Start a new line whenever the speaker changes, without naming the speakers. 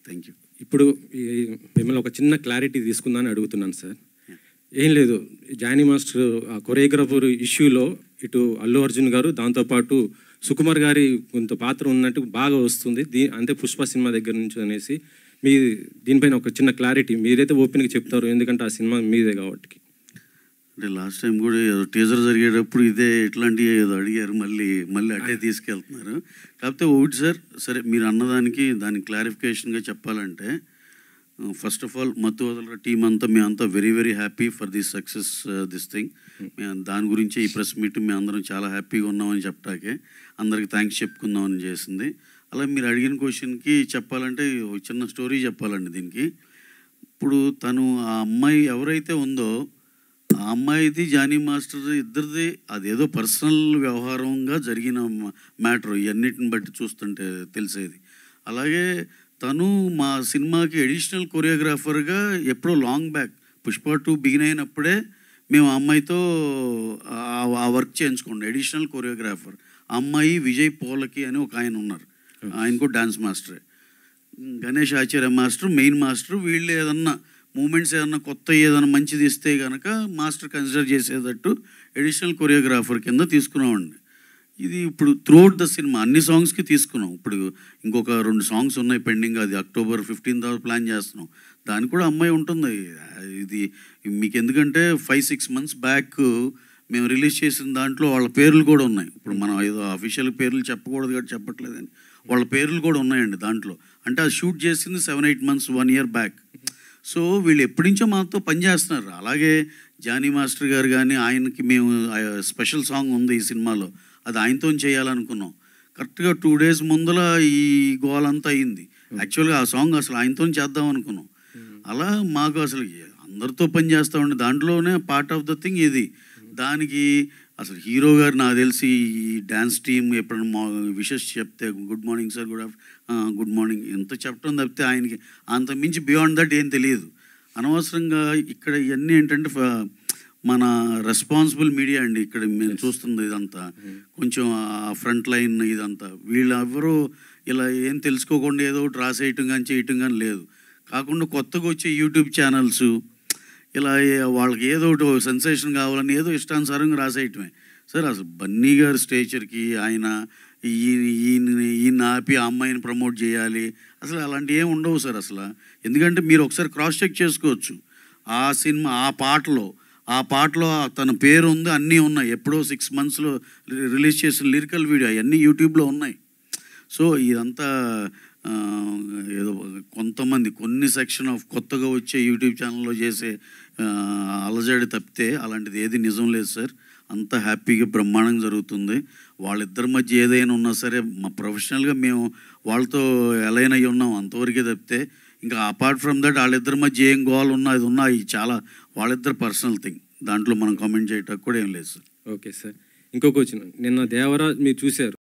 Thank you.
ఇప్పుడు మిమ్మల్ని ఒక చిన్న క్లారిటీ తీసుకుందామని అడుగుతున్నాను సార్. ఏం లేదు, జానీ మాస్టర్ కొరియోగ్రాఫర్ ఇష్యూలో ఇటు అల్లు అర్జున్ గారు, దాంతోపాటు సుకుమార్ గారి కొంత పాత్ర ఉన్నట్టు బాగా వస్తుంది. అంటే పుష్ప సినిమా దగ్గర నుంచి అనేసి మీ దీనిపైన ఒక చిన్న క్లారిటీ మీరైతే ఓపెన్గా చెప్తారు, ఎందుకంటే ఆ సినిమా మీదే కాబట్టి.
అంటే లాస్ట్ టైం కూడా ఏదో టీజర్ జరిగేటప్పుడు ఇదే ఇట్లాంటివి ఏదో అడిగారు, మళ్ళీ అటే తీసుకెళ్తున్నారు. కాకపోతే ఒకటి సార్, సరే మీరు అన్నదానికి దానికి క్లారిఫికేషన్గా చెప్పాలంటే, ఫస్ట్ ఆఫ్ ఆల్ మత్తు వదలరా టీం అంతా మేమంతా very very happy for this success this thing. మేము దాని గురించి ఈ ప్రెస్ మీట్ మేము అందరం చాలా హ్యాపీగా ఉన్నామని చెప్పటాకే అందరికి థ్యాంక్స్ చెప్పుకుందామని చేసింది. అలా మీరు అడిగిన క్వశ్చన్కి చెప్పాలంటే చిన్న స్టోరీ చెప్పాలండి దీనికి. ఇప్పుడు తను ఆ అమ్మాయి ఎవరైతే ఉందో ఆ అమ్మాయిది జానీ మాస్టర్ ఇద్దరిది అదేదో పర్సనల్ వ్యవహారంగా జరిగిన మ్యాటర్ ఇవన్నిటిని బట్టి చూస్తుంటే తెలిసేది. అలాగే తను మా సినిమాకి అడిషనల్ కొరియోగ్రాఫర్గా ఎప్పుడో లాంగ్ బ్యాక్ పుష్ప 2 బిగిన్ అయినప్పుడే మేము ఆ అమ్మాయితో ఆ వర్క్ చేయించుకోండి. అడిషనల్ కొరియోగ్రాఫర్ ఆ అమ్మాయి విజయ్ పోలకి అని ఒక ఆయన ఉన్నారు, ఆయన కూడా డాన్స్ మాస్టరే. గణేష్ ఆచార్య మాస్టర్ మెయిన్ మాస్టర్. వీళ్ళు ఏదన్నా మూమెంట్స్ ఏదన్నా కొత్త ఏదైనా మంచిది ఇస్తే కనుక మాస్టర్ కన్సిడర్ చేసేటట్టు అడిషనల్ కొరియోగ్రాఫర్ కింద తీసుకున్నామండి. ఇది ఇప్పుడు త్రూఅవుట్ ద సినిమా అన్ని సాంగ్స్కి తీసుకున్నాం. ఇప్పుడు ఇంకొక 2 సాంగ్స్ ఉన్నాయి పెండింగ్, అది October 15th ప్లాన్ చేస్తున్నాం. దానికి కూడా అమ్మాయి ఉంటుంది. ఇది మీకు ఎందుకంటే 5-6 months బ్యాక్ మేము రిలీజ్ చేసిన దాంట్లో వాళ్ళ పేర్లు కూడా ఉన్నాయి. ఇప్పుడు మనం ఏదో అఫీషియల్ పేర్లు చెప్పకూడదు కాబట్టి చెప్పట్లేదని, వాళ్ళ పేర్లు కూడా ఉన్నాయండి దాంట్లో. అంటే అది షూట్ చేసింది 7-8 months 1 year బ్యాక్. సో వీళ్ళు ఎప్పటి నుంచో మాతో పనిచేస్తున్నారు. అలాగే జానీ మాస్టర్ గారు కానీ ఆయనకి మేము స్పెషల్ సాంగ్ ఉంది ఈ సినిమాలో, అది ఆయనతో చేయాలనుకున్నాం. కరెక్ట్గా 2 days ముందల ఈ గోలంతా అయింది. యాక్చువల్గా ఆ సాంగ్ అసలు ఆయనతో చేద్దాం అనుకున్నాం. అలా మాకు అసలు అందరితో పని చేస్తామండి, దాంట్లోనే పార్ట్ ఆఫ్ ద థింగ్ ఇది. దానికి అసలు హీరో గారు నాకు తెలిసి ఈ డ్యాన్స్ టీమ్ ఎప్పుడైనా విషెస్ చెప్తే good morning sir, good morning ఎంత చెప్పడం తప్పితే ఆయనకి అంత మించి బియాండ్ దట్ ఏం తెలియదు. అనవసరంగా ఇక్కడ ఇవన్నీ ఏంటంటే మన రెస్పాన్సిబుల్ మీడియా అండి ఇక్కడ మేము చూస్తుంది ఇదంతా. కొంచెం ఫ్రంట్ లైన్ ఇదంతా వీళ్ళెవరూ ఇలా ఏం తెలుసుకోకుండా ఏదో ఒకటి రాసేయటం కానీ చేయటం కానీ లేదు. కాకుండా కొత్తగా వచ్చే యూట్యూబ్ ఛానల్స్ ఇలా వాళ్ళకి ఏదో ఒకటి సెన్సేషన్ కావాలని ఏదో ఇష్టానుసారంగా రాసేయటమే. సార్ అసలు బన్నీ గారి స్టేచర్కి ఆయన ఈయన ఆపి ఆ అమ్మాయిని ప్రమోట్ చేయాలి అసలు అలాంటివి ఏమి ఉండవు సార్ అసలు. ఎందుకంటే మీరు ఒకసారి క్రాస్ చెక్ చేసుకోవచ్చు. ఆ సినిమా ఆ పాటలో తన పేరు ఉంది, అన్నీ ఉన్నాయి. ఎప్పుడో 6 months రిలీజ్ చేసిన లిరికల్ వీడియో అవన్నీ యూట్యూబ్లో ఉన్నాయి. సో ఇదంతా ఏదో కొంతమంది కొన్ని సెక్షన్ ఆఫ్ కొత్తగా వచ్చే యూట్యూబ్ ఛానల్లో చేసే అలజడి తప్పితే అలాంటిది ఏది నిజం లేదు సార్. అంత హ్యాపీగా బ్రహ్మాండంగా జరుగుతుంది. వాళ్ళిద్దరి మధ్య ఏదైనా ఉన్నా సరే మా ప్రొఫెషనల్గా మేము వాళ్ళతో ఎలైన్ అయ్యి ఉన్నాం అంతవరకే తప్పితే ఇంకా అపార్ట్ ఫ్రమ్ దట్ వాళ్ళిద్దరి మధ్య ఏం గోల్ ఉన్నా ఇది ఉన్నా ఇది చాలా వాళ్ళిద్దరు పర్సనల్ థింగ్, దాంట్లో మనం కామెంట్ చేయటం కూడా ఏం లేదు సార్.
ఓకే సార్, ఇంకొక వచ్చిన నిన్న దేవరా మీరు చూశారు.